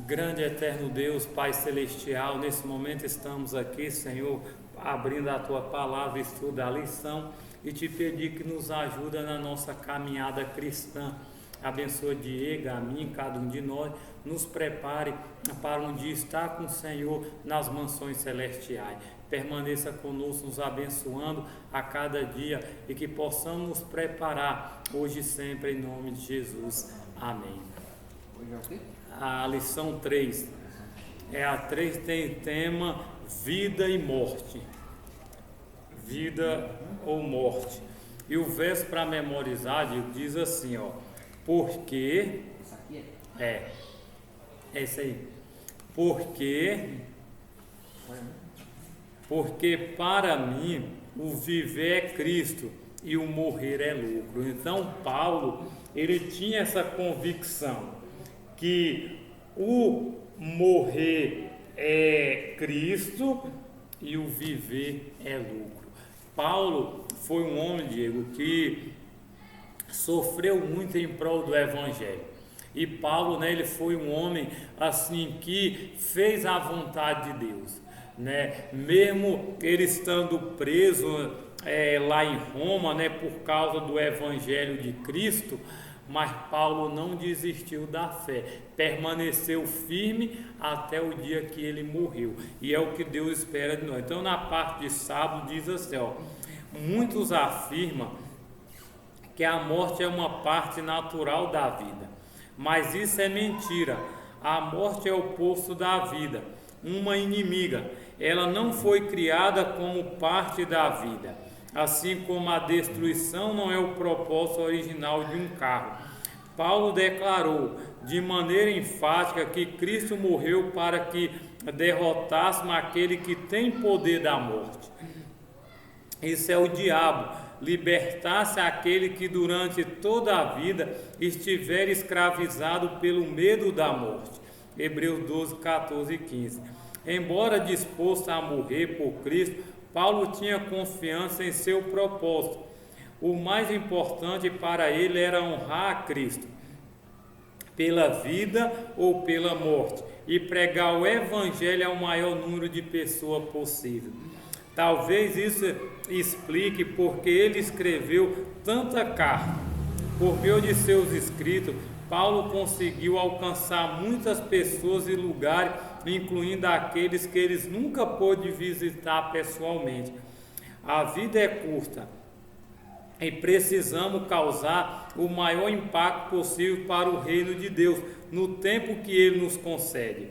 Grande eterno Deus, Pai Celestial, nesse momento estamos aqui, Senhor, abrindo a Tua palavra, estudo a lição e te pedir que nos ajuda na nossa caminhada cristã. Abençoa Diego, a mim, cada um de nós, nos prepare para um dia estar com o Senhor nas mansões celestiais. Permaneça conosco, nos abençoando a cada dia e que possamos nos preparar hoje e sempre em nome de Jesus. Amém. A lição 3, a 3 tem tema vida e morte, vida ou morte, e o verso para memorizar diz assim, porque, é isso aí, porque para mim o viver é Cristo e o morrer é lucro. Então Paulo, ele tinha essa convicção, que o morrer é Cristo e o viver é lucro. Paulo foi um homem, Diego, que sofreu muito em prol do Evangelho. E Paulo, ele foi um homem assim que fez a vontade de Deus, Mesmo ele estando preso lá em Roma, por causa do Evangelho de Cristo. Mas Paulo não desistiu da fé, permaneceu firme até o dia que ele morreu, e é o que Deus espera de nós. Então, na parte de sábado diz assim, muitos afirmam que a morte é uma parte natural da vida, mas isso é mentira. A morte é o oposto da vida, uma inimiga. Ela não foi criada como parte da vida, assim como a destruição não é o propósito original de um carro. Paulo declarou de maneira enfática que Cristo morreu para que derrotássemos aquele que tem poder da morte. Isso é o diabo, libertasse aquele que durante toda a vida estiver escravizado pelo medo da morte. Hebreus 12, 14 e 15. Embora disposto a morrer por Cristo, Paulo tinha confiança em seu propósito. O mais importante para ele era honrar a Cristo, pela vida ou pela morte, e pregar o Evangelho ao maior número de pessoas possível. Talvez isso explique porque ele escreveu tanta carta. Por meio de seus escritos, Paulo conseguiu alcançar muitas pessoas e lugares, incluindo aqueles que eles nunca pôde visitar pessoalmente. A vida é curta e precisamos causar o maior impacto possível para o reino de Deus no tempo que Ele nos concede.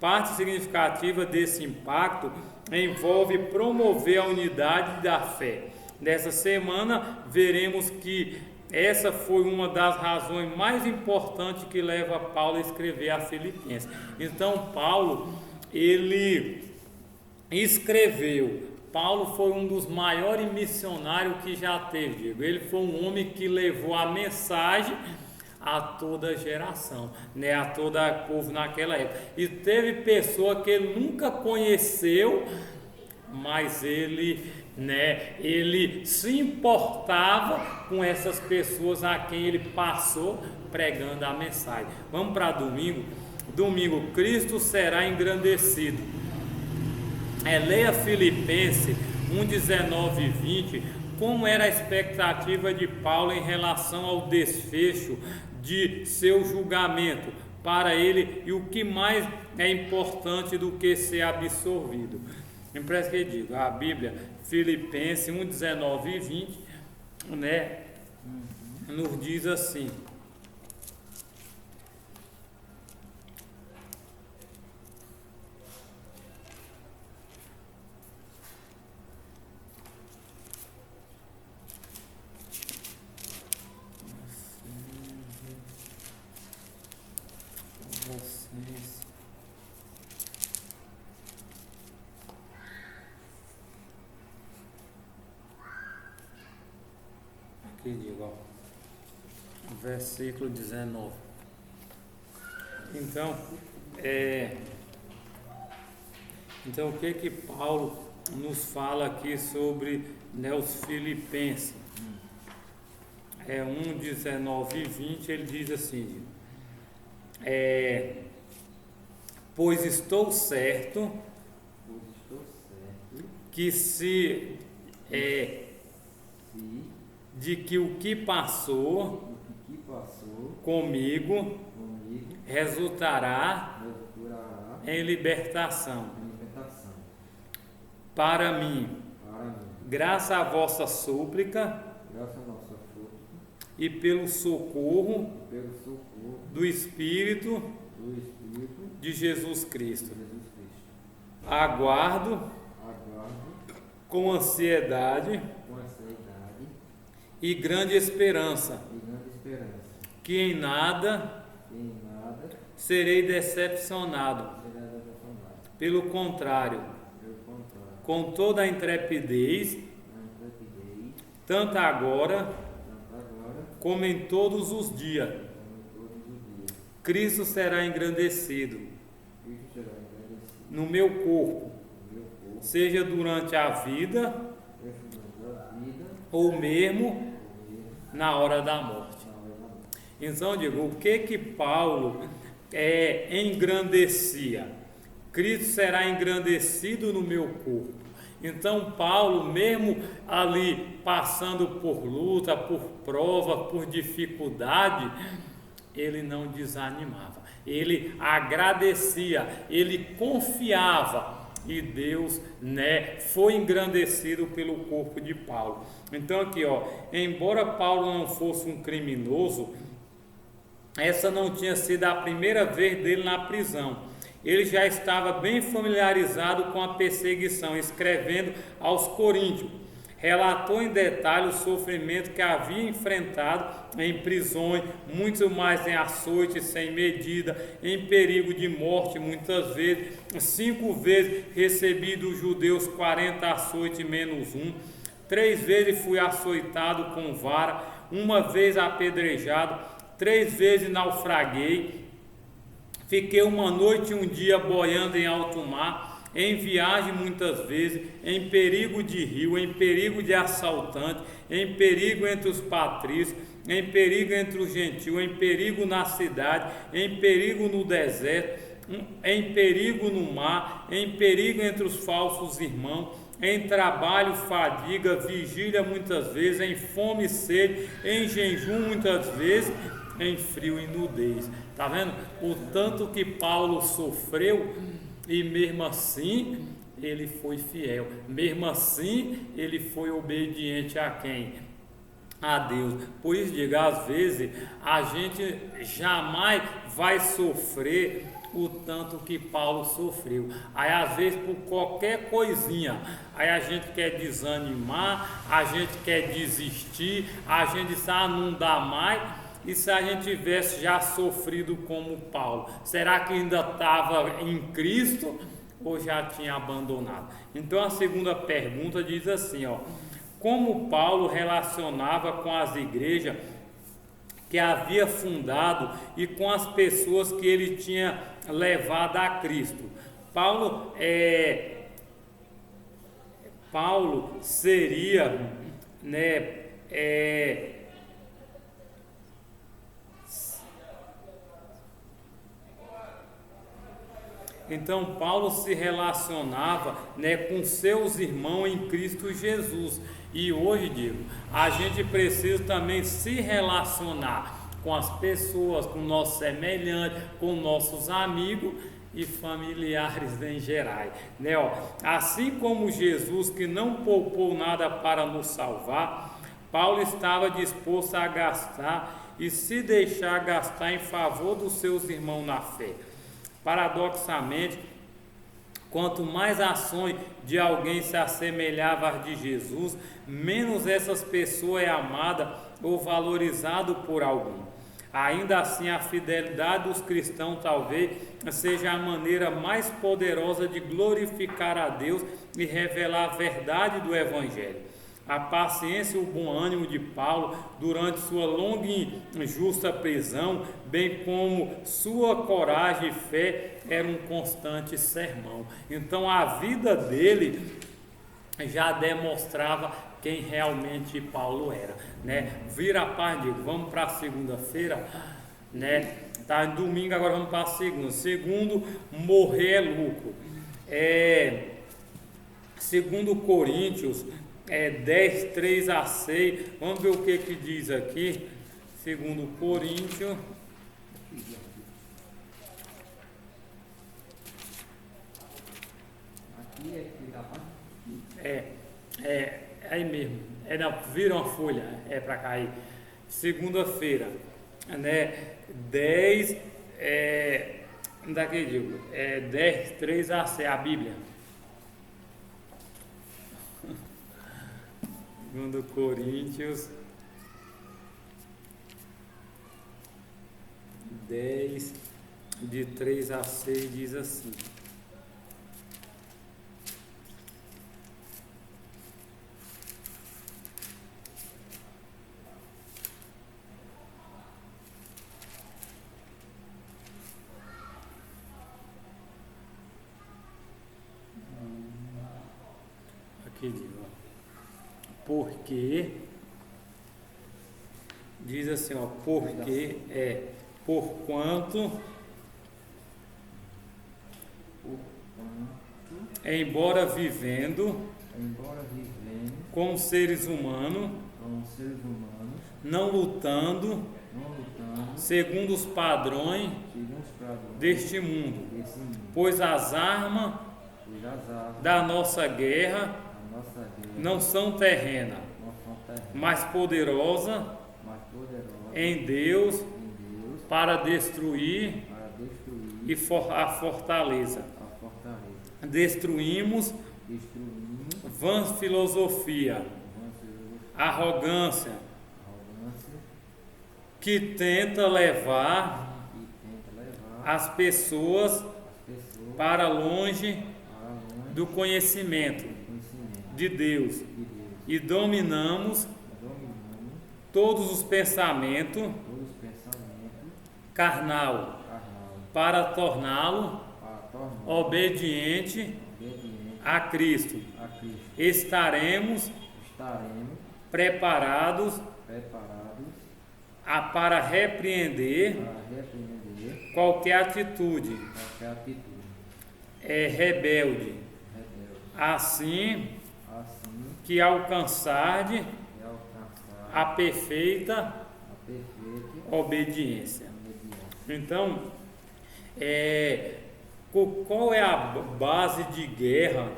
Parte significativa desse impacto envolve promover a unidade da fé. Nessa semana veremos que essa foi uma das razões mais importantes que leva Paulo a escrever a Filipenses. Então Paulo, ele escreveu. Paulo foi um dos maiores missionários que já teve, Diego. Ele foi um homem que levou a mensagem a toda geração, a todo povo naquela época. E teve pessoa que ele nunca conheceu, mas ele se importava com essas pessoas a quem ele passou pregando a mensagem. Vamos para domingo. Domingo, Cristo será engrandecido. Leia Filipenses 1, 19 e 20, como era a expectativa de Paulo em relação ao desfecho de seu julgamento para ele e o que mais é importante do que ser absorvido. Empresta que eu digo, a Bíblia, Filipenses 1, 19 e 20, nos diz assim: versículo 19. Então, o que Paulo nos fala aqui sobre os Filipenses? 1, 19 e 20, ele diz assim: pois estou certo que de que o que passou comigo resultará em libertação para mim, graças à vossa súplica e pelo socorro do Espírito de Jesus Cristo. Aguardo com ansiedade e grande esperança que em nada serei decepcionado. Pelo contrário, com toda a intrepidez, tanto agora como em todos os dias, Cristo será engrandecido no meu corpo, seja durante a vida ou mesmo na hora da morte. Então, digo, o que Paulo engrandecia? Cristo será engrandecido no meu corpo. Então Paulo, mesmo ali passando por luta, por prova, por dificuldade, ele não desanimava, ele agradecia, ele confiava, e Deus, foi engrandecido pelo corpo de Paulo. Então aqui, embora Paulo não fosse um criminoso, essa não tinha sido a primeira vez dele na prisão. Ele já estava bem familiarizado com a perseguição, escrevendo aos Coríntios. Relatou em detalhe o sofrimento que havia enfrentado em prisões, muito mais em açoite sem medida, em perigo de morte muitas vezes, 5 vezes recebi dos judeus 40 açoites menos 1, 3 vezes fui açoitado com vara, 1 vez apedrejado, 3 vezes naufraguei, fiquei 1 noite e 1 dia boiando em alto mar, em viagem muitas vezes, em perigo de rio, em perigo de assaltante, em perigo entre os patrícios, em perigo entre os gentios, em perigo na cidade, em perigo no deserto, em perigo no mar, em perigo entre os falsos irmãos, em trabalho, fadiga, vigília muitas vezes, em fome e sede, em jejum muitas vezes, em frio e nudez. Está vendo? O tanto que Paulo sofreu, e mesmo assim ele foi fiel, mesmo assim ele foi obediente a quem? A Deus. Por isso digo, às vezes a gente jamais vai sofrer o tanto que Paulo sofreu. Aí às vezes por qualquer coisinha, aí a gente quer desanimar, a gente quer desistir, a gente diz, não dá mais. E se a gente tivesse já sofrido como Paulo, será que ainda estava em Cristo ou já tinha abandonado? Então a segunda pergunta diz assim, como Paulo relacionava com as igrejas que havia fundado e com as pessoas que ele tinha levado a Cristo? Paulo seria, Então Paulo se relacionava, com seus irmãos em Cristo Jesus. E hoje, digo, a gente precisa também se relacionar com as pessoas, com nossos semelhantes, com nossos amigos e familiares em geral, Assim como Jesus, que não poupou nada para nos salvar, Paulo estava disposto a gastar e se deixar gastar em favor dos seus irmãos na fé. Paradoxalmente, quanto mais ações de alguém se assemelhava às de Jesus, menos essas pessoas é amada ou valorizado por algum. Ainda assim, a fidelidade dos cristãos talvez seja a maneira mais poderosa de glorificar a Deus e revelar a verdade do Evangelho. A paciência e o bom ânimo de Paulo durante sua longa e injusta prisão, bem como sua coragem e fé, era um constante sermão. Então a vida dele já demonstrava quem realmente Paulo era, Vira a página, vamos para a segunda-feira, Tá, domingo agora vamos para a segunda. Segundo, morrer é lucro. Segundo Coríntios 10, 3 a 6. Vamos ver o que diz aqui. Segundo Coríntios. Aí mesmo. Vira uma folha, para cair. Segunda-feira, né? 10, daqui digo, 10, 3 a 6, a Bíblia. Segundo Coríntios 10, de 3 a 6 diz assim. Porque diz assim, porque porquanto embora vivendo com seres humanos, não lutando segundo os padrões deste mundo, pois as armas da nossa guerra não são terrenas, mas poderosas em Deus para destruir a fortaleza. Destruímos vã filosofia, arrogância, que tenta levar as pessoas para longe do conhecimento de Deus, e dominamos todos os pensamentos carnal para torná-lo obediente a Cristo. Estaremos preparados para repreender qualquer atitude rebelde, assim que alcançarde a perfeita obediência. Então, qual é a base de guerra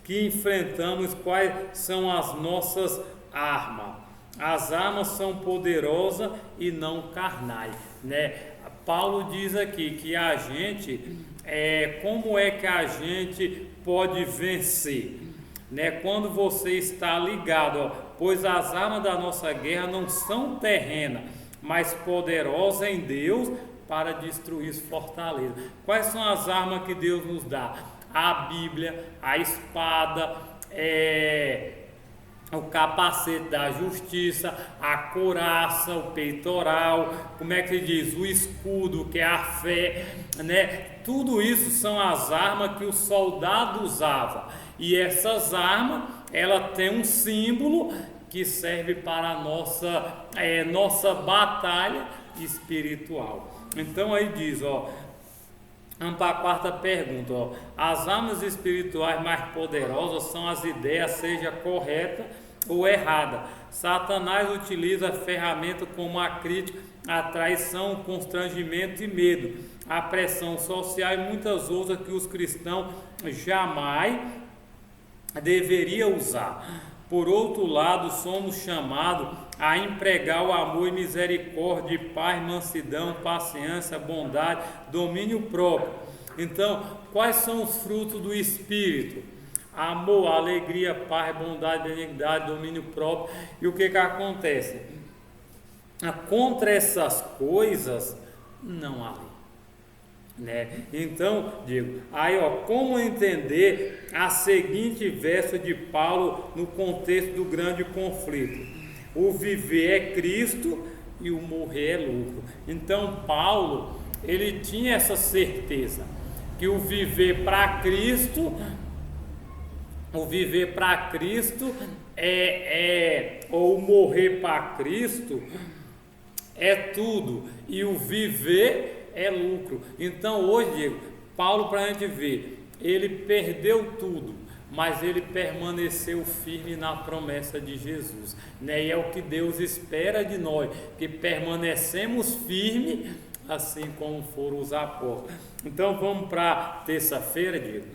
que enfrentamos? Quais são as nossas armas? As armas são poderosas e não carnais, né? Paulo diz aqui que a gente, como é que a gente pode vencer? Né? Quando você está ligado, pois as armas da nossa guerra não são terrenas, mas poderosas em Deus para destruir fortalezas. Quais são as armas que Deus nos dá? A Bíblia, a espada, o capacete da justiça, a couraça, o peitoral, como é que diz? O escudo, que é a fé, né? Tudo isso são as armas que o soldado usava. E essas armas, ela tem um símbolo que serve para a nossa batalha espiritual. Então aí diz, vamos para a quarta pergunta, as armas espirituais mais poderosas são as ideias, seja correta ou errada. Satanás utiliza a ferramenta como a crítica, a traição, o constrangimento e medo, a pressão social e muitas outras que os cristãos jamais deveriam usar. Por outro lado, somos chamados a empregar o amor e misericórdia, paz, mansidão, paciência, bondade, domínio próprio. Então, quais são os frutos do Espírito? Amor, alegria, paz, bondade, benignidade, domínio próprio. E o que acontece? Contra essas coisas, não há lei. Né? Então, digo, como entender a seguinte verso de Paulo no contexto do grande conflito? O viver é Cristo e o morrer é lucro. Então, Paulo, ele tinha essa certeza que o viver para Cristo, ou morrer para Cristo é tudo, e o viver é lucro. Então hoje, Diego, Paulo, para a gente ver, ele perdeu tudo, mas ele permaneceu firme na promessa de Jesus, né? E é o que Deus espera de nós, que permanecemos firmes, assim como foram os apóstolos. Então vamos para terça-feira, Diego.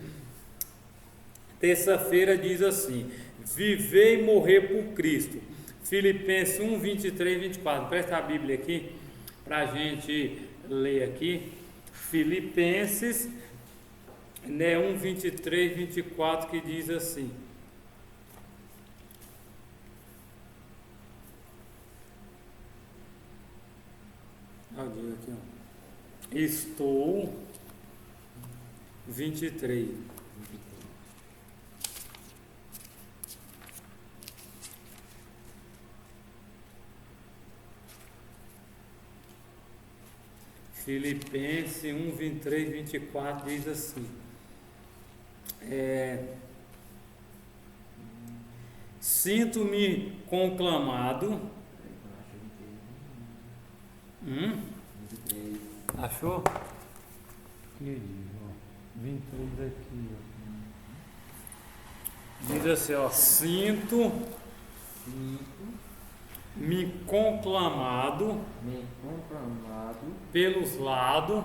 Terça-feira diz assim: viver e morrer por Cristo. Filipenses 1, 23 e 24. Presta a Bíblia aqui para a gente ler aqui. Filipenses, né, 1, 23 e 24, que diz assim: aqui, ó. Estou 23. Filipenses 1, 23 e 24 diz assim: sinto-me conclamado. Achou? 23 aqui, ó. Diz assim, ó: sinto-me conclamado pelos lados,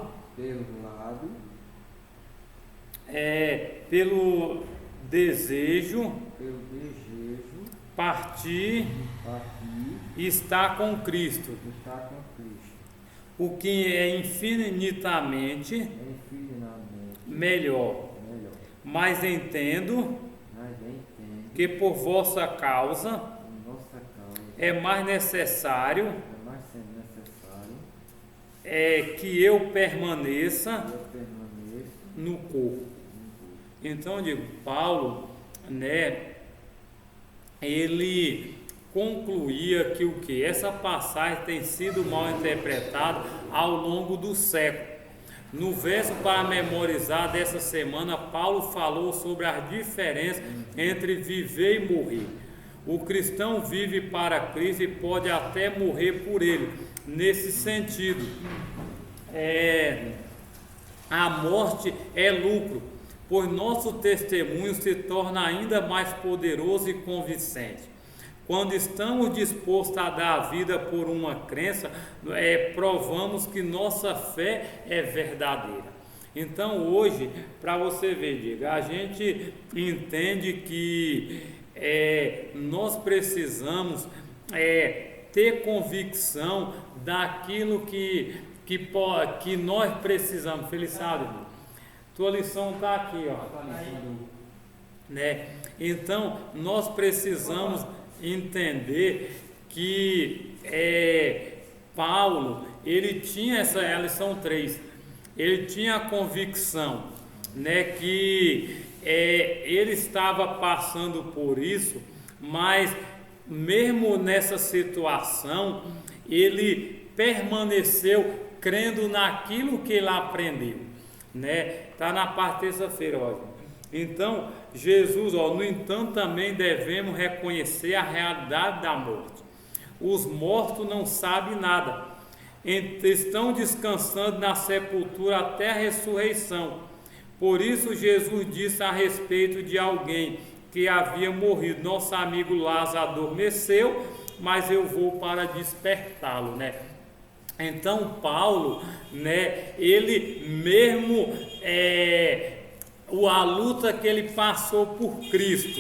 pelo desejo partir e estar com Cristo, o que é infinitamente melhor. Mas entendo que por vossa causa é mais necessário que eu permaneça no corpo. Então, eu digo, Paulo, né, ele concluía que o que? Essa passagem tem sido mal interpretada ao longo do século. No verso para memorizar dessa semana, Paulo falou sobre as diferenças entre viver e morrer. O cristão vive para Cristo e pode até morrer por Ele. Nesse sentido, a morte é lucro, pois nosso testemunho se torna ainda mais poderoso e convincente. Quando estamos dispostos a dar a vida por uma crença, provamos que nossa fé é verdadeira. Então hoje, para você ver, Diego, a gente entende que nós precisamos ter convicção daquilo que nós precisamos. Felicidade, irmão. Tua lição está aqui, ó. Né? Então nós precisamos entender que Paulo, ele tinha essa lição 3, ele tinha a convicção, né, que ele estava passando por isso, mas mesmo nessa situação, ele permaneceu crendo naquilo que ele aprendeu, né? Tá na parte terça-feira, ó. Então, Jesus, no entanto, também devemos reconhecer a realidade da morte. Os mortos não sabem nada, estão descansando na sepultura até a ressurreição. Por isso, Jesus disse a respeito de alguém que havia morrido: nosso amigo Lázaro adormeceu, mas eu vou para despertá-lo, né? Então, Paulo, né, ele mesmo a luta que ele passou por Cristo,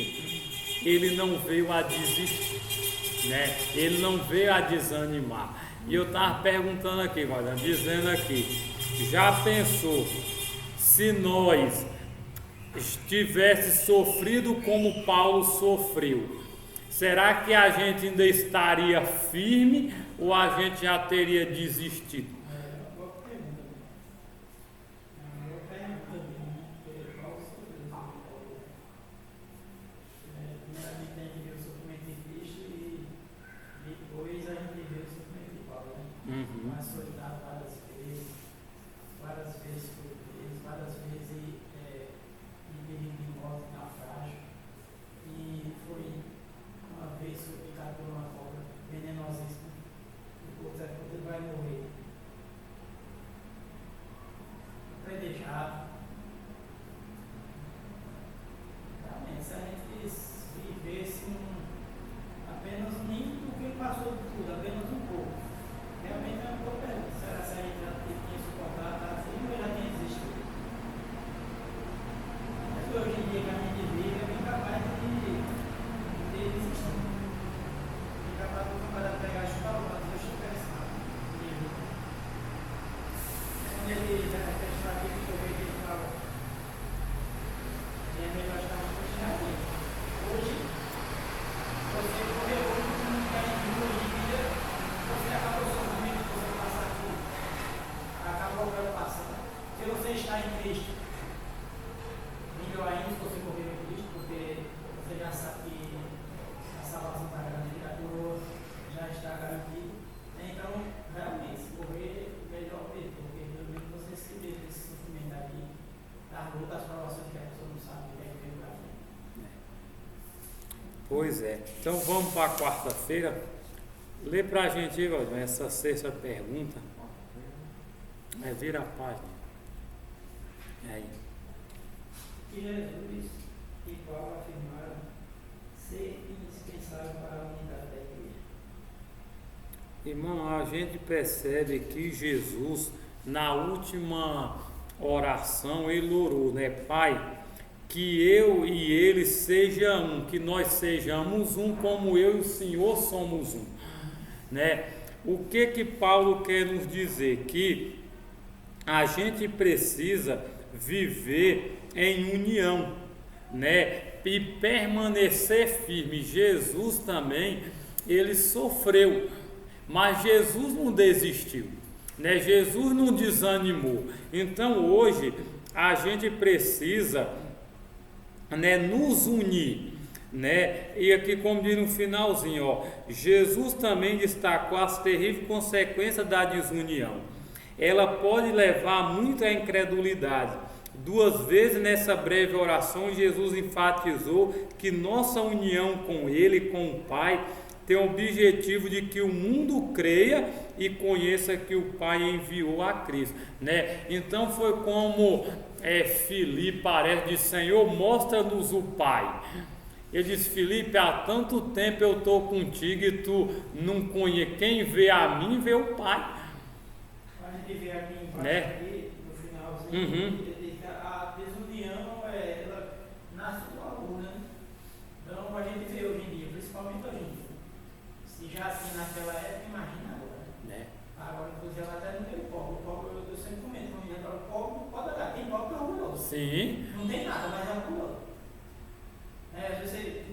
ele não veio a desistir, né? Ele não veio a desanimar. E eu estava perguntando aqui, dizendo aqui: já pensou se nós tivesse sofrido como Paulo sofreu? Será que a gente ainda estaria firme ou a gente já teria desistido? errado. Realmente, se a gente vivesse apenas um mínimo do que ele passou de tudo, apenas um pouco. Realmente é uma boa pergunta. Será que a gente já tinha suportado assim ou já tinha desistido? Mas hoje em dia que a gente vive é bem capaz de desistir. É capaz de pegar as palavras, eu estou pensando. Quando ele já está aqui, que eu vejo que ele fala, é melhor estar no continuador. Hoje, você correu hoje com um carinho de hoje em dia, você acabou o sofrimento que você passa aqui, acabou a preocupação. Se você está em Cristo, melhor ainda se você correr em Cristo, porque você já sabe que a salvação está garantida, já está garantida. Então, realmente, se correr, melhor mesmo, porque realmente você se vê nesse sofrimento aí, das lutas, das provações que a pessoa não sabe o que é que vem pra frente. Pois é. Então vamos para a quarta-feira. Lê para a gente aí, Valdir, essa sexta pergunta. Vira a página. Aí. Que Jesus e Paulo afirmaram ser indispensável para a unidade da igreja. Irmão, a gente percebe que Jesus, na última oração, ele orou, né? Pai, que eu e ele seja um, que nós sejamos um como eu e o Senhor somos um, né? O que Paulo quer nos dizer? Que a gente precisa viver em união, né? E permanecer firme. Jesus também, ele sofreu, mas Jesus não desistiu, né? Jesus não desanimou. Então hoje a gente precisa, né, nos unir, né? E aqui, como diz no finalzinho, ó, Jesus também destacou as terríveis consequências da desunião. Ela pode levar muito à incredulidade. 2 vezes nessa breve oração, Jesus enfatizou que nossa união com Ele, com o Pai, tem o objetivo de que o mundo creia e conheça que o Pai enviou a Cristo, né? Então foi como Filipe parece, disse: Senhor, mostra-nos o Pai. Ele disse: Filipe, há tanto tempo eu estou contigo e tu não conheces. Quem vê a mim, vê o Pai. A gente vê aqui embaixo, né? aqui, no finalzinho, a desunião, ela nasce do amor, né? Então a gente vê hoje em dia, principalmente hoje em dia. Se já assim naquela época, imagina agora. Né? Agora, inclusive, ela até não tem o pobre. O pobre, eu sempre comento, não me lembro, o pobre não pode dar. Tem pobre que é orgulhoso. Sim. Não tem nada, mas é orgulhoso. Às vezes você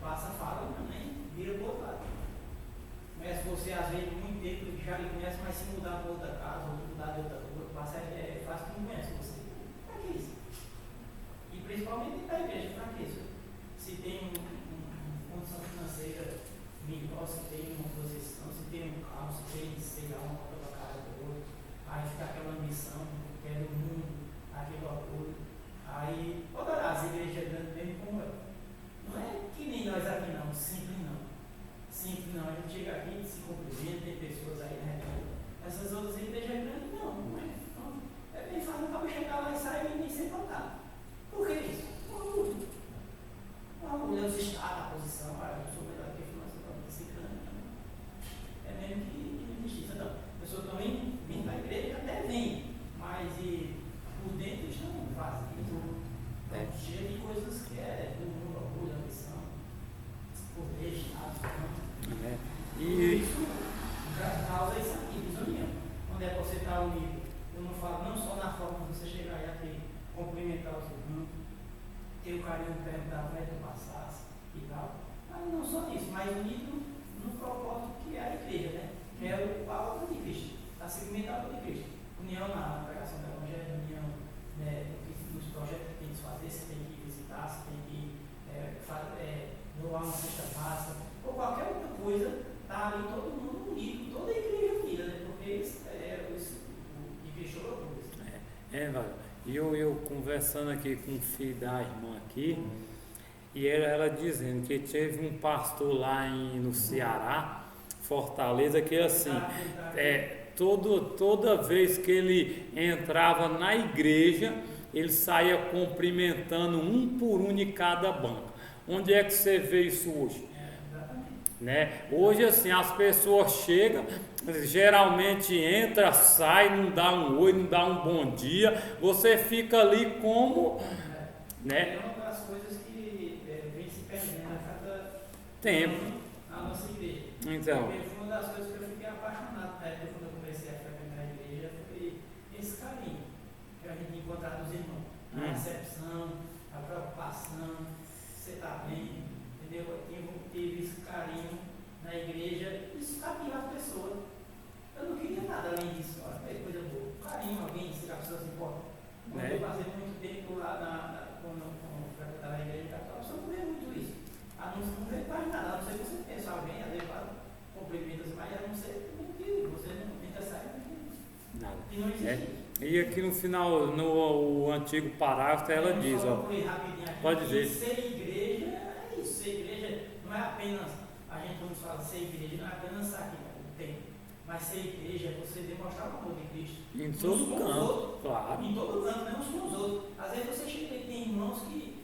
passa, fala, não, nem vira pro outro lado. Mas você, às vezes, muito tempo já lhe conhece, mas se mudar para outra casa, ou mudar de outra coisa, passa é fácil que não conhece você. Para que isso? E principalmente para a igreja, para que isso? Se tem uma condição financeira melhor, se tem uma posição, se tem um carro, se tem, sei lá, uma outra casa ou outra, aí fica aquela ambição, quer o mundo, aquele apoio. Aí, pode olhar as igrejas grandes mesmo como é. Não é que nem nós aqui não, simples não. Simples não, a gente chega aqui, se cumprimenta, tem pessoas aí, né? Essas outras igrejas grandes não é. Não. É bem fácil para chegar lá e sair e nem sem contar. Por que isso? Por orgulho. Por orgulho, Deus está na posição, eu sou melhor que fulano, você pode ser grande. É mesmo que não existe isso. Então, a pessoa também vem para a igreja, até vem, mas por dentro estão vazios. Cheio de coisas que é do mundo, orgulho, ambição, poder, status, E isso causa isso aqui, desunião. Quando é que você está unido, eu não falo não só na forma de você chegar e aqui, cumprimentar o seu irmão, ter o carinho de perguntar como é que tu passasse e tal, mas não só isso, mas unido no propósito que é a igreja, né? Que é a obra de Cristo, a seguimento da obra de Cristo. União na pregação do Evangelho, união, né, nos projetos que tem que fazer, você tem que visitar, você tem que doar uma cesta básica, ou qualquer outra coisa, está ali todo mundo unido, toda a igreja unida, né? Porque isso o que fechou tudo isso. E eu conversando aqui com o filho da irmã aqui, e ela dizendo que teve um pastor lá no Ceará, Fortaleza, que assim, toda vez que ele entrava na igreja, ele saía cumprimentando um por um de cada banco. Onde é que você vê isso hoje? Né? Hoje assim, as pessoas chegam, geralmente entra, sai, não dá um oi, não dá um bom dia, você fica ali como, né? É uma das coisas que vem se perdendo a cada tempo na nossa igreja. Então, Porque foi uma das coisas que eu fiquei apaixonado na época quando eu comecei a frequentar a igreja, foi esse carinho que a gente encontra dos irmãos, a recepção, a preocupação, você está bem, entendeu? Eu tive esse carinho na igreja, isso caminha as pessoas. Eu não queria nada além disso, olha, é coisa boa. Carinho, alguém, se a pessoa se importa. Quando eu passei muito tempo lá quando eu frequentava a igreja católica, você não vê muito isso. A não vê quase nada, a não ser que você pensa alguém, às vezes cumprimenta, mas a não ser que você não tenta sair, nada. E não existe. E aqui no final, no antigo parágrafo, ela diz, ó, pode dizer. Ser igreja é isso, ser igreja não é apenas, a gente vamos falar, ser igreja não é apenas estar aqui no tempo, mas ser igreja é você demonstrar o amor de Cristo. Em todo canto, claro. Em todo canto, não uns com os outros. Às vezes você chega e tem irmãos que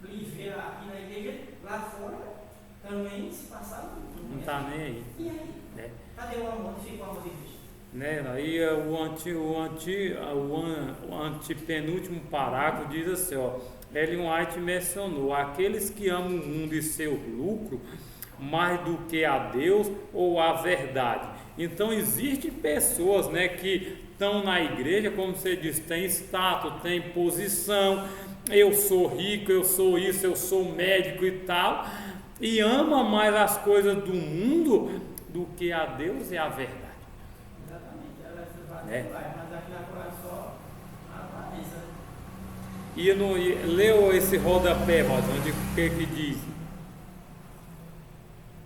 lhe vê aqui na igreja, lá fora, também se passaram. Não está nem aí. E aí? Né? Cadê o amor? Onde fica o amor de Cristo? Né? Aí o antepenúltimo parágrafo diz assim, ó, Ellen White mencionou, aqueles que amam o mundo e seu lucro mais do que a Deus ou a verdade. Então existem pessoas, né, que estão na igreja, como você diz, tem status, tem posição, eu sou rico, eu sou isso, eu sou médico e tal, e ama mais as coisas do mundo do que a Deus e a verdade. É. Mas aqui agora é só a aparência. E leu esse rodapé, Rosa, onde o que diz?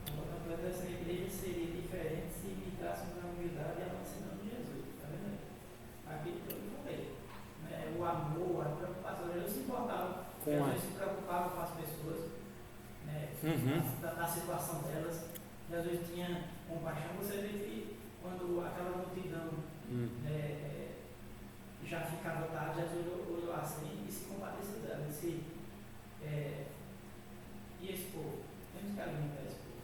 O rodapé dessa igreja seria diferente se imitasse na humildade e a mansidão de Jesus. Tá vendo? Aquilo que eu falei. Né? O amor, a preocupação. Jesus se importava. Jesus se preocupava com as pessoas, né? Da situação delas. Jesus tinha compaixão. Você vê que quando aquela multidão já ficava tarde, Jesus olhou assim e se compadeceu dela. Ele disse, e esse povo? Temos que alimentar esse povo.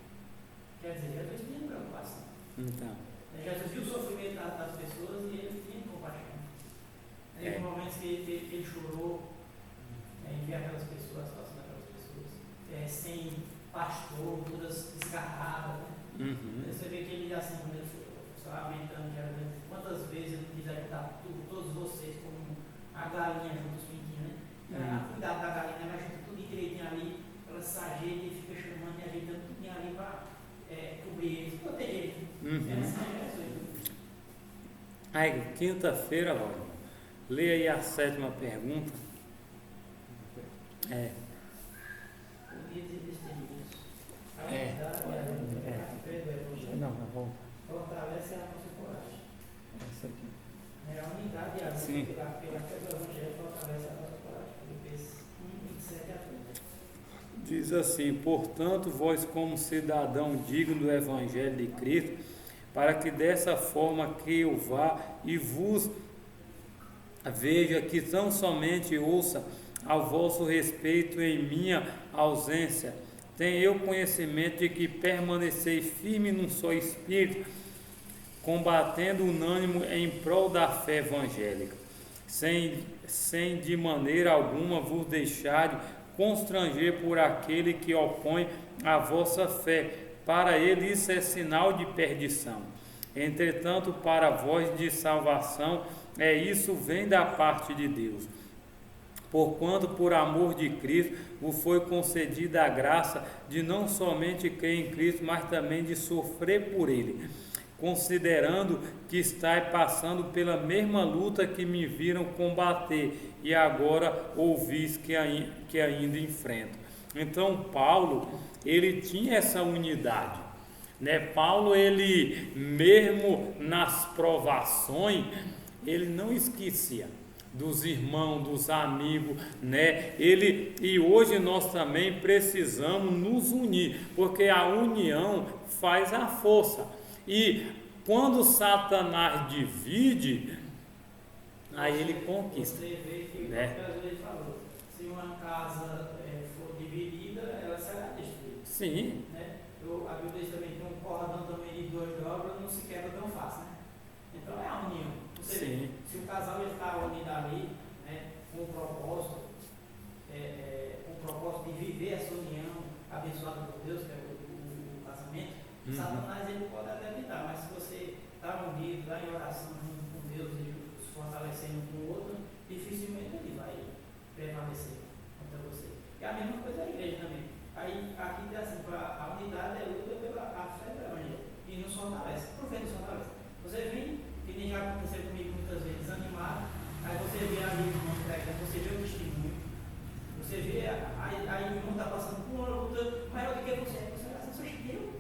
Quer dizer, Jesus tinha preocupação. Então. Jesus viu o sofrimento das pessoas e ele tinha compaixão. Teve momentos que ele chorou em ver aquelas pessoas, a situação daquelas pessoas, sem pastor, todas desgarradas. Você vê que ele assim, quando ele foi lamentando, quantas vezes ele quis ajudar todos vocês, como a galinha junto os pintinhos, né? Cuidado da galinha, ela junta tudo direitinho ali, ela se ajeita e fica chamando e ajeitando tudo ali para cobrir eles, proteger eles. Aí, quinta-feira, olha, lê aí a 7ª pergunta. Não, vamos. Fortalece a nossa coragem. Essa aqui. É a unidade e a Sim. pela fé do Evangelho fortalece a nossa coragem. Filipenses 1:27 a 30. Diz assim, portanto, vós como cidadão digno do Evangelho de Cristo, para que dessa forma que eu vá e vos veja que tão somente ouça ao vosso respeito em minha ausência, tenho eu conhecimento de que permanecei firme num só espírito, combatendo unânimo em prol da fé evangélica, sem de maneira alguma vos deixar de constranger por aquele que opõe a vossa fé. Para ele isso é sinal de perdição. Entretanto, para vós de salvação, isso vem da parte de Deus. Porquanto, por amor de Cristo, vos foi concedida a graça de não somente crer em Cristo, mas também de sofrer por Ele, considerando que estáis passando pela mesma luta que me viram combater, e agora ouvis que ainda enfrento. Então, Paulo, ele tinha essa unidade, né? Paulo, ele mesmo nas provações, ele não esquecia dos irmãos, dos amigos, né? E hoje nós também precisamos nos unir, porque a união faz a força. E quando Satanás divide, aí ele conquista. Você vê que né? o que falou, se uma casa for dividida, ela será destruída. Sim. Né? A Bíblia diz também que um cordão também de duas dobras não se quebra tão fácil. Né? Então é a união. Você vê, se o casal está unido ali, né, com o propósito de viver essa união abençoada por Deus, que é o casamento, Satanás ele pode até tentar, mas se você está unido, está em oração junto com Deus e se fortalecendo um com o outro, dificilmente ele vai prevalecer contra você. E a mesma coisa é a igreja também. Aí aqui tem assim, a unidade é luta pela a fé do evangelho e nos fortalece. Por que nos fortalece? Você vem, que nem já aconteceu comigo muitas vezes, desanimado, aí você vê ali o irmão pregando, você vê o testemunho, você vê, aí o irmão está passando por uma luta maior do que você. Você vai assim,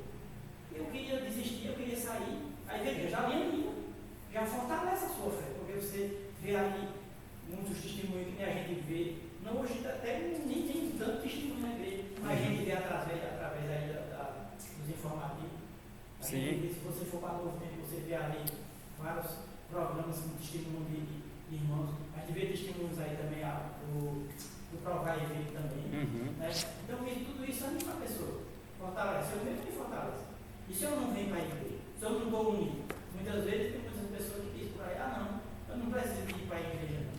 eu queria desistir, eu queria sair. Aí veja, já lhe anima, já fortalece a sua fé, porque você vê ali muitos testemunhos que nem a gente vê. Não, hoje até nem tem tanto testemunho na igreja, mas a gente vê através aí dos informativos. Se você for para o Novo Tempo, você vê ali vários programas com testemunho de irmãos. A gente vê testemunhos aí também do Provar e Ver também. Né? Então, tudo isso anima a pessoa. Fortalece. Eu mesmo me fortalece. E se eu não venho para a igreja? Se eu não estou unido? Muitas vezes tem muitas pessoas que dizem por aí, eu não preciso ir para a igreja não.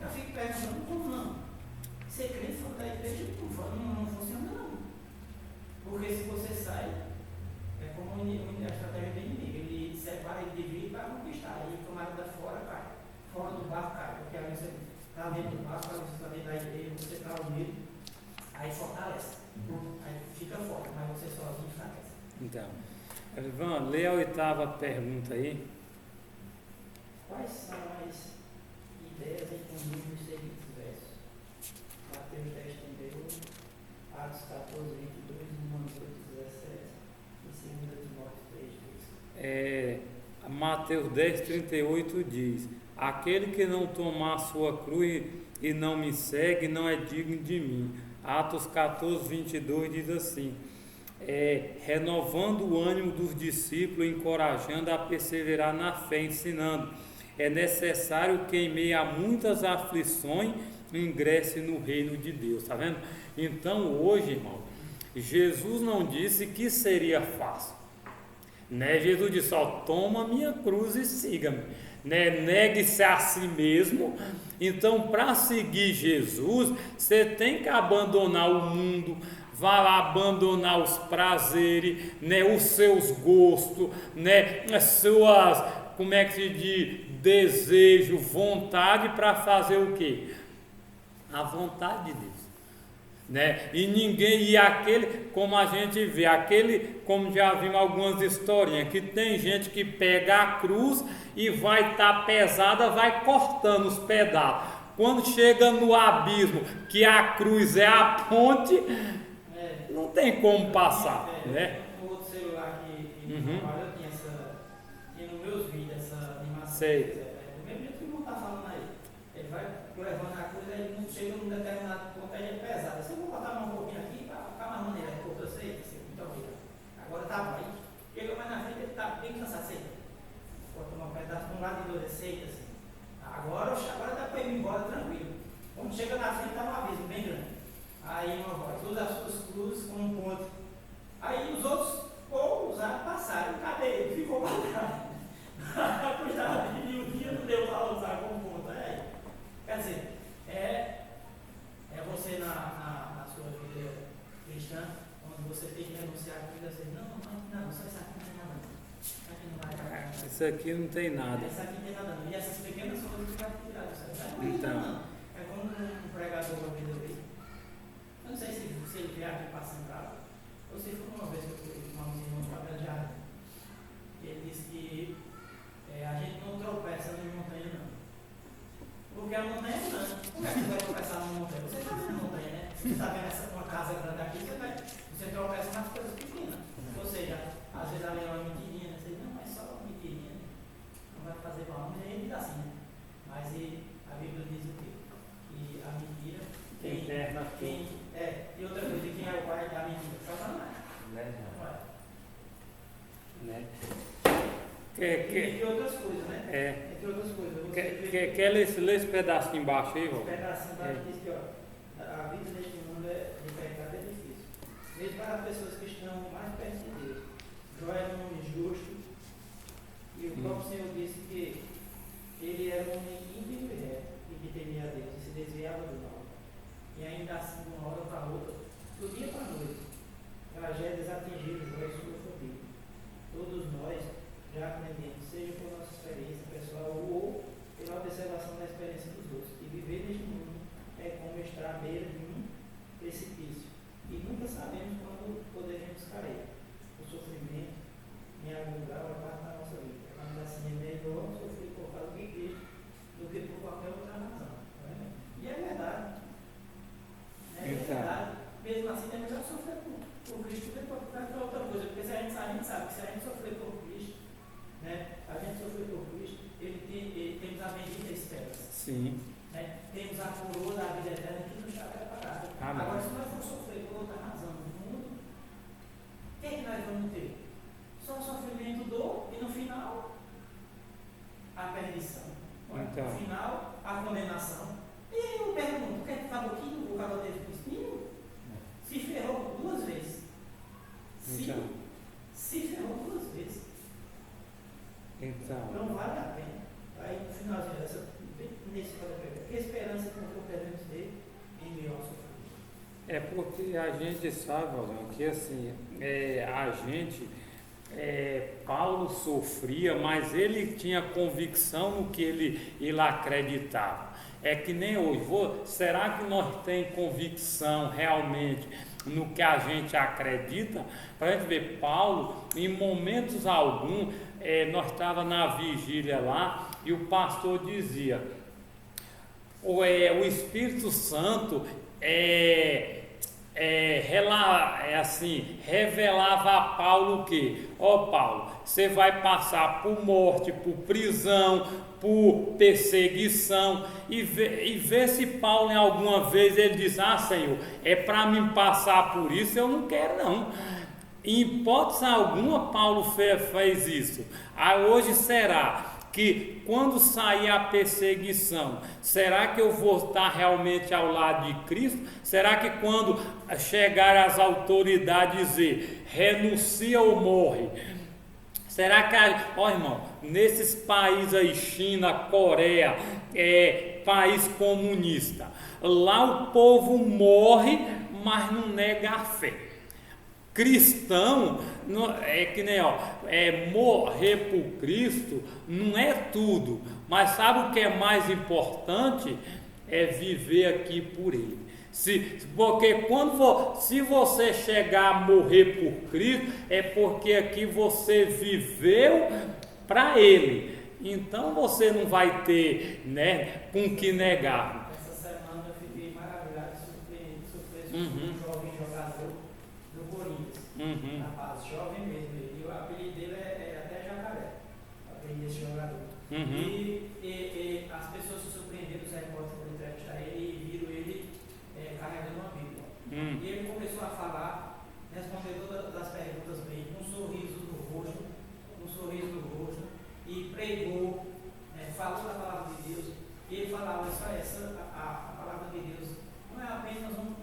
Eu fico perguntando, como não? Ser crente fora da igreja não funciona não. Porque se você sai, é como a estratégia do inimigo, ele separa, ele divide para conquistar. Aí o camarada fora cai, fora do barco cai, porque aí você está dentro do barco, você está dentro da igreja, você está unido, aí fortalece. Aí fica forte, mas você sozinho enfraquece. Então, Ivan, lê a 8ª pergunta aí. Quais são as ideias em comum dos seguintes versos? Mateus 10, 38, Atos 14, 22, Romanos 8, 17 e 2 Timóteo 3, 2. Mateus 10, 38 diz: aquele que não tomar a sua cruz e não me segue, não é digno de mim. Atos 14, 22 diz assim: renovando o ânimo dos discípulos, encorajando a perseverar na fé, ensinando. É necessário que em meio a muitas aflições ingresse no reino de Deus. Está vendo? Então hoje, irmão, Jesus não disse que seria fácil. Né? Jesus disse: toma minha cruz e siga-me. Né? Negue-se a si mesmo. Então, para seguir Jesus, você tem que abandonar o mundo, vai abandonar os prazeres, né? Os seus gostos, né? As suas, como é que se diz, desejo, vontade, para fazer o quê? A vontade de Deus. Né? E ninguém, aquele, como a gente vê, como já vimos algumas historinhas, que tem gente que pega a cruz e vai estar pesada, vai cortando os pedaços. Quando chega no abismo, que a cruz é a ponte, não tem como passar. Né? No outro celular que eu tinha nos meus vídeos essa animação. Sei. Do mesmo jeito que o irmão está falando aí, ele vai levando a cruz, ele não chega num determinado ponto, aí é pesado. Se eu vou botar um pouquinho aqui para ficar mais maneira, eu sei, muito obrigado. Agora tá bom. Aí chega mais na frente, ele está bem cansado, aceita. Bota uma pedaço de um lado e dois, aceita assim. Agora dá para ir embora tranquilo. Quando chega na frente, está um abismo bem grande. Aí uma voz, usa as suas cruzes como um ponte. Aí os outros usaram, passaram. Cadê ele? Ficou para trás. A cruz estava ali e o dia não deu para usar como ponte. Quer dizer, você na sua vida cristã, onde você tem que renunciar a vida, você não, só isso aqui não tem nada. Isso aqui não vai dar. Isso aqui não tem nada. Isso aqui não tem nada. E essas pequenas coisas que vai tirar do céu. Então. É como um pregador uma vez eu vi. Eu não sei se ele veio aqui passando casa, ou se foi uma vez que eu fui com uma irmã para Belo Jardim. Ele disse que a gente não tropeça em montanha, não. Porque a montanha é grande. Como é que você vai tropeçar numa montanha? Você está vendo a montanha, né? Você está vendo uma casa grande aqui, você tropeça nas coisas pequenas. Ou seja, às vezes ali é uma mentirinha, né? Você diz, não, mas só uma mentirinha, né? Não vai fazer mal. Mas ele diz assim, né? Mas a Bíblia diz o quê? Que a mentira. E outra coisa, quem é o pai da mentira? Satanás. Né? Entre outras coisas, né? Entre outras coisas. Quer ler esse pedacinho embaixo aí, Esse pedacinho embaixo diz que, ó, a vida neste mundo de pecado é difícil. Mesmo para as pessoas que estão mais perto de Deus. Jó era um homem justo, e o próprio Senhor disse que ele era um homem íntegro e reto, e que temia a Deus, e se desviava do mal. E ainda assim, de uma hora para outra, do dia para a noite, tragédias atingiram Jó e sua família. Todos nós já aprendemos, seja por nossa experiência pessoal ou pela observação da experiência dos outros. E viver neste mundo é como estar à beira de um precipício. E nunca sabemos quando poderemos cair. O sofrimento, em algum lugar, vai parte da nossa vida. Mas assim, é melhor sofrer por causa de Cristo do que por qualquer outra razão. E é verdade. É verdade. Mesmo assim, é melhor sofrer por Cristo do que por qualquer outra coisa. Porque se a gente sabe que se a gente sofrer por Cristo, né, a gente sofrer por Cristo, temos a bendita esperança. Sim. Né? Temos a coroa da vida eterna que nos está preparada. Agora, se nós formos sofrer por outra razão no mundo, o que é que nós vamos ter? Só sofrimento, dor e no final a perdição. Então. No final a condenação. E aí eu pergunto, o que é que estava aqui no cavalo dele com espinho? Se ferrou 2 vezes. Se ferrou 2 vezes. Então. Não vale a pena. Aí no finalzinho nesse quadro, que esperança que podemos ter em meio ao sofrimento? É porque a gente sabe, Valão, que assim, Paulo sofria, mas ele tinha convicção no que ele acreditava. É que nem hoje. Será que nós temos convicção realmente no que a gente acredita? Para a gente ver, Paulo, em momentos algum, nós estávamos na vigília lá e o pastor dizia: o Espírito Santo revelava a Paulo o quê? Paulo, você vai passar por morte, por prisão, por perseguição, e ver se Paulo em alguma vez ele diz: Senhor, é para mim passar por isso, eu não quero não. Em hipótese alguma Paulo fez isso. Hoje será que quando sair a perseguição, será que eu vou estar realmente ao lado de Cristo? Será que quando chegar as autoridades dizer renuncia ou morre? Será que, irmão, nesses países aí, China, Coreia, país comunista, lá o povo morre, mas não nega a fé. Cristão, é que nem, morrer por Cristo não é tudo, mas sabe o que é mais importante? É viver aqui por Ele. Porque se você chegar a morrer por Cristo, é porque aqui você viveu para Ele. Então você não vai ter, com que negar. Essa semana eu fiquei maravilhado, surpreso um jovem jogador do Corinthians. Rapaz, jovem mesmo. E o apelido dele é até Jacaré. O apelido desse jogador. E as pessoas se surpreenderam, os repórteres foram entrevistar ele e viram ele carregando uma Bíblia. E ele começou a falar, responder todas as perguntas bem, com um sorriso no rosto, e pregou, falou da palavra de Deus. E ele falava: a palavra de Deus não é apenas um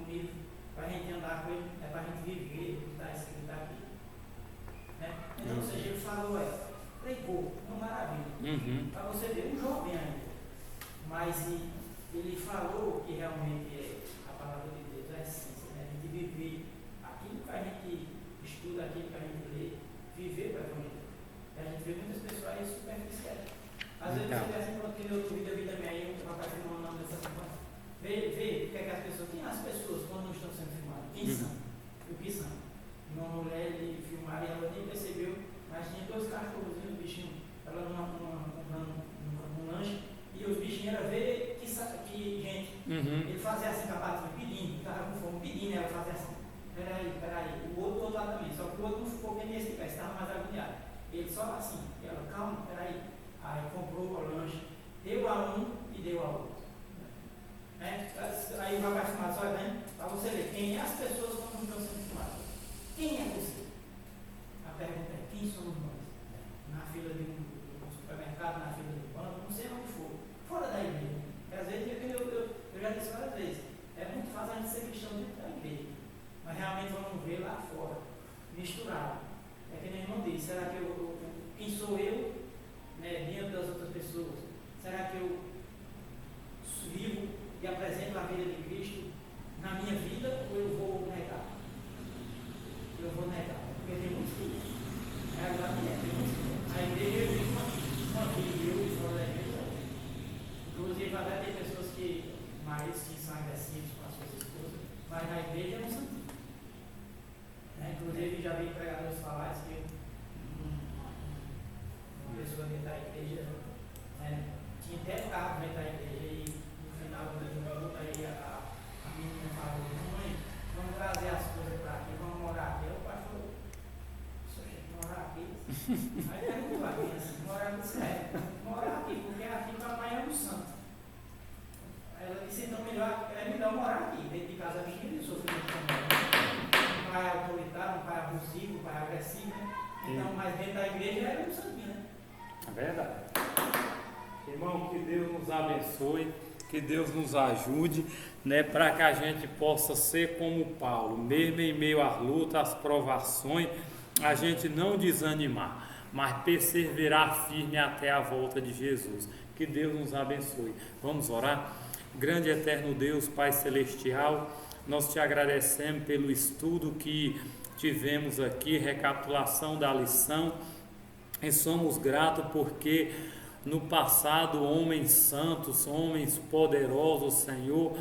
livro para a gente andar com ele, é para a gente viver o que está escrito aqui. Então, ou seja, ele falou, pregou, uma maravilha. Para você ver, um jovem ainda. Mas ele falou que realmente a palavra de Deus é a essência, a gente viver aquilo que a gente estuda, aquilo que a gente lê, viver para a Evangelho. E a gente vê muitas pessoas aí superficiais. Às vezes você vê assim, quando tem outro vídeo, a vida minha aí, um rapaz filmando o nome dessa semana. Vê o que é que as pessoas. Quem as pessoas quando não estão sendo filmadas? Quem são? O que são? Uma mulher ele filmar e ela nem percebeu, mas tinha 2 cachorrozinhos, bichinhos, ela comprando um lanche, e os bichinhos eram ver que gente, ele fazia assim, capaz pedindo, estava com fome, pedindo, ela fazia assim, peraí, o outro lado também, só que o outro não ficou bem nesse pé, estava mais agoniado. Ele só assim, e ela, calma, peraí, aí comprou o lanche, deu a um e deu a outro. Aí o rapaz filmado, só vendo, para você ver quem é as pessoas quando não estão sendo filmadas. Quem é você? A pergunta é: quem somos nós? Na fila minha vida ou eu vou negar? Eu vou negar, porque tem muitos que é a verdade, tem muitos que a igreja vive uma vida, eu e fora da igreja. Inclusive, até tem pessoas que são agressivos com as suas esposas, mas na igreja não são. Inclusive, já vi pregadores falar que uma pessoa dentro da igreja tinha até carro dentro da igreja e no final do domingo aí a menina falou: mãe, vamos trazer as coisas para aqui, vamos morar aqui. O pai falou: só morar aqui? Aí perguntou a mim assim: morar no céu, morar aqui, porque aqui papai é um santo. Ela disse: então é melhor morar aqui, dentro de casa minha, eu sofri muito também. Um pai autoritário, um pai abusivo, um pai agressivo, né? Então, mas dentro da igreja era um santinho, né? É verdade. Irmão, que Deus nos abençoe, que Deus nos ajude, né, para que a gente possa ser como Paulo, mesmo em meio às lutas, às provações, a gente não desanimar, mas perseverar firme até a volta de Jesus. Que Deus nos abençoe. Vamos orar? Grande e eterno Deus, Pai Celestial, nós te agradecemos pelo estudo que tivemos aqui, recapitulação da lição, e somos gratos porque no passado homens santos, homens poderosos, Senhor,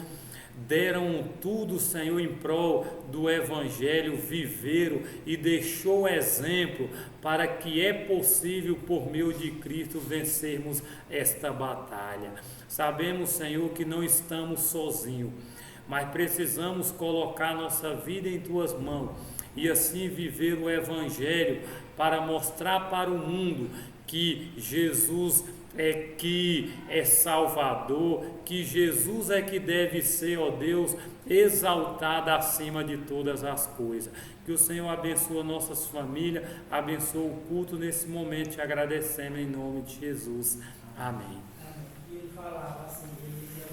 deram tudo, Senhor, em prol do Evangelho, viveram e deixou exemplo para que é possível, por meio de Cristo, vencermos esta batalha. Sabemos, Senhor, que não estamos sozinhos, mas precisamos colocar nossa vida em Tuas mãos e assim viver o Evangelho para mostrar para o mundo que Jesus é Salvador, que Jesus é que deve ser, ó Deus, exaltado acima de todas as coisas. Que o Senhor abençoe nossas famílias, abençoe o culto nesse momento, te agradecemos em nome de Jesus. Amém. E ele falava assim, ele dizia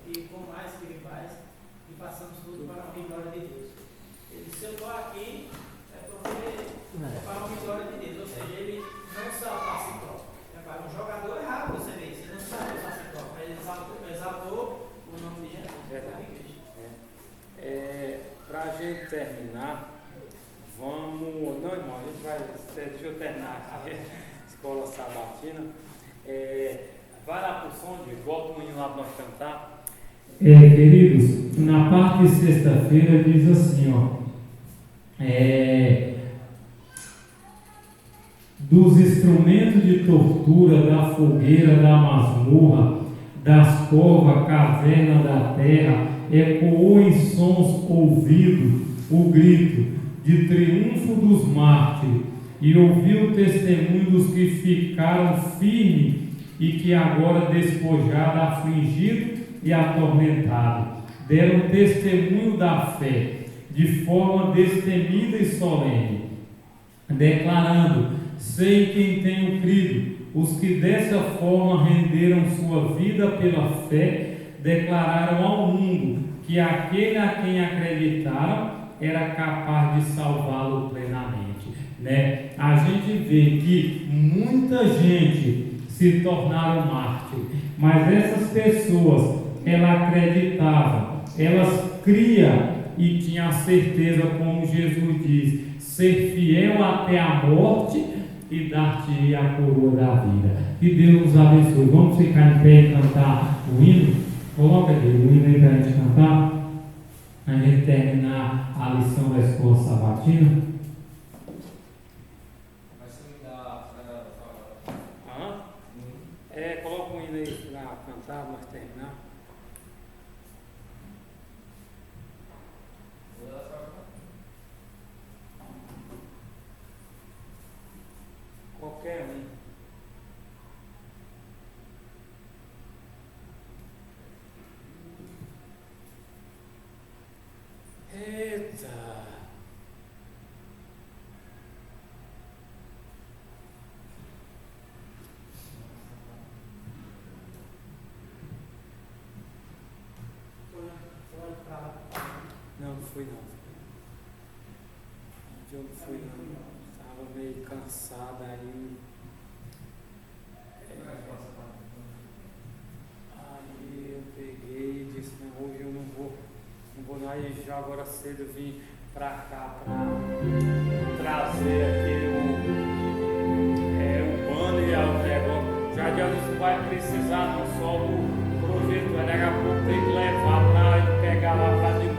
e com mais que ele faz, e passamos tudo para a glória de Deus. Ele disse: eu estou aqui para a glória de Deus, ou seja, ele não salva si próprio. Um jogador é raro você ver, você não sabe usar si próprio, ele exaltou o nome de Jesus. Para a gente terminar, vamos. Não, irmão, a gente vai. Deixa eu terminar aqui, Escola Sabatina. Vai lá para o som, volta o menino lá para nós cantar. Queridos, na parte de sexta-feira diz assim, ó. Dos instrumentos de tortura, da fogueira, da masmorra, das covas, caverna da terra, ecoou em sons ouvidos o grito de triunfo dos mártires, e ouviu o testemunho dos que ficaram firmes e que agora despojados, afligidos e atormentados, deram testemunho da fé de forma destemida e solene, declarando: sei em quem tenho crido. Os que dessa forma renderam sua vida pela fé, declararam ao mundo que aquele a quem acreditaram era capaz de salvá-lo plenamente, né? A gente vê que muita gente se tornaram mártires, mas essas pessoas, elas acreditavam, elas criam e tinham a certeza, como Jesus diz, ser fiel até a morte e dar-te a coroa da vida. Que Deus nos abençoe. Vamos ficar em pé e cantar o hino? Coloca aqui o hino aí para a gente cantar, a gente terminar a lição da Escola Sabatina. Coloca o hino aí para cantar, mas terminar. Qualquer um. Eita! Não fui não. Eu não fui não. Estava meio cansada aí. Aí eu peguei e disse: não, hoje eu não vou mas já agora cedo eu vim para cá para trazer aqui o banner e o negócio. Já isso vai precisar não só do projeto, daqui a pouco tem que levar para pegar lá para de noite.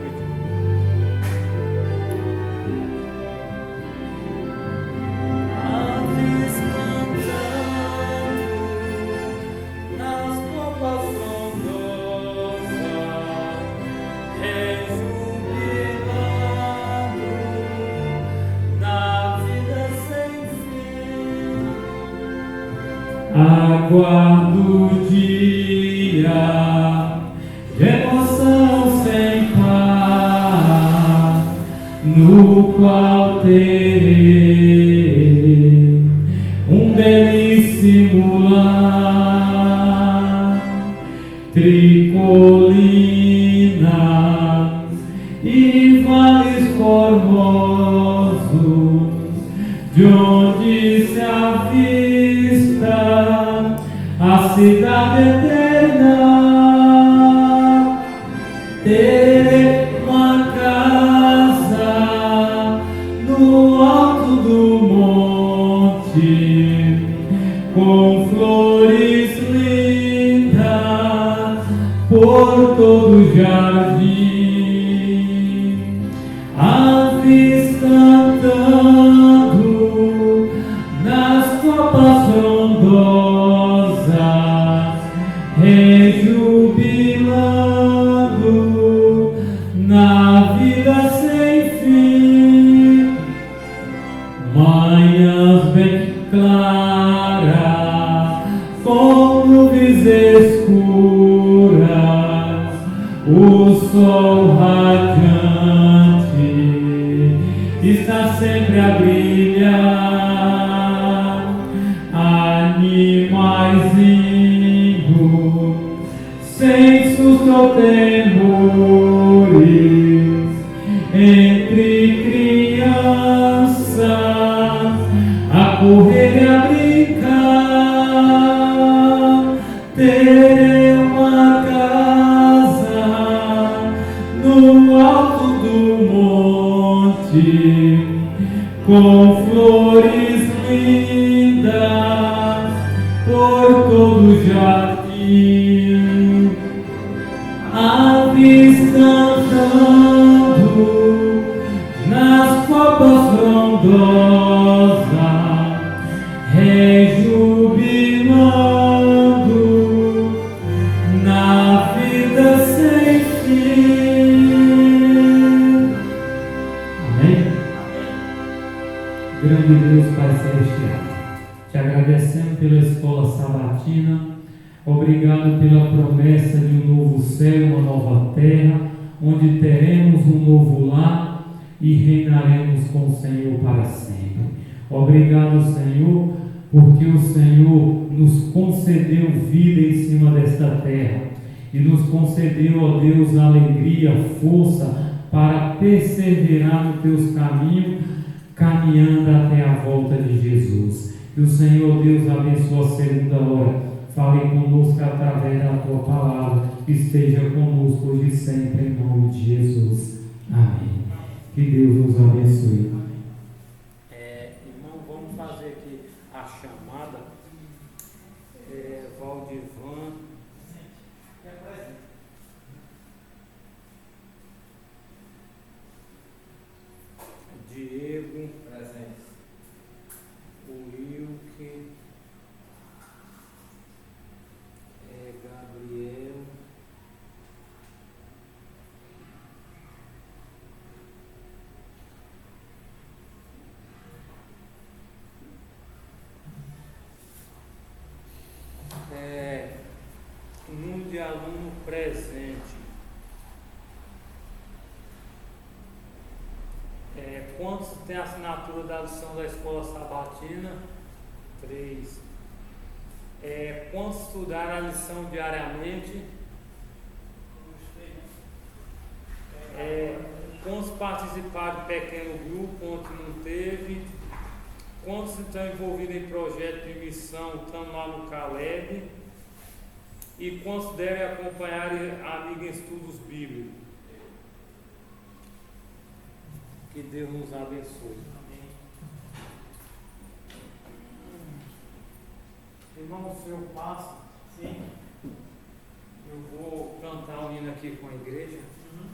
Aguardo o dia de emoção sem par, no qual terei um belíssimo lar, tricolinas e vales formosos, de onde se avista a cidade eterna. Terei uma casa no alto do monte, com flores lindas por todo o jardim, aves cantando nas copas frondosas, rejubilando na vida sem fim. Manhãs bem claras, com nuvens escuras, o sol radiante está sempre a brilhar. Animaizinhos, sem susto ou temores, entre crianças a correr e a brincar. Terei uma casa no alto do monte, com flores lindas por todo o jardim, aves cantando nas copas frondosas, rejubilando na vida sem fim. Amém? Grande Deus, Pai Celestial, te agradecemos pela escola sabatina, obrigado pela promessa de um novo céu, uma nova terra, onde teremos um novo lar e reinaremos com o Senhor para sempre. Obrigado, Senhor, porque o Senhor nos concedeu vida em cima desta terra e nos concedeu, ó Deus, alegria, força para perseverar nos teus caminhos, caminhando até a volta de Jesus. Que o Senhor Deus abençoe a segunda hora. Fale conosco através da tua palavra. Esteja conosco hoje e sempre, em nome de Jesus. Amém. Que Deus nos abençoe. Irmão, vamos fazer aqui a chamada. Valdivan. Diego. Presente. O Wilke. Gabriel. Número de aluno presente. Quantos tem assinatura da lição da escola sabatina? 3. Quantos estudaram a lição diariamente? Quantos participaram de pequeno grupo, ontem não teve? Quantos estão envolvidos em projeto de missão, estão lá no Caleb? E quantos devem acompanhar a amiga em estudos bíblicos? Que Deus nos abençoe. Amém. Irmão, o senhor passa? Sim. Eu vou cantar um hino aqui com a igreja. Uhum.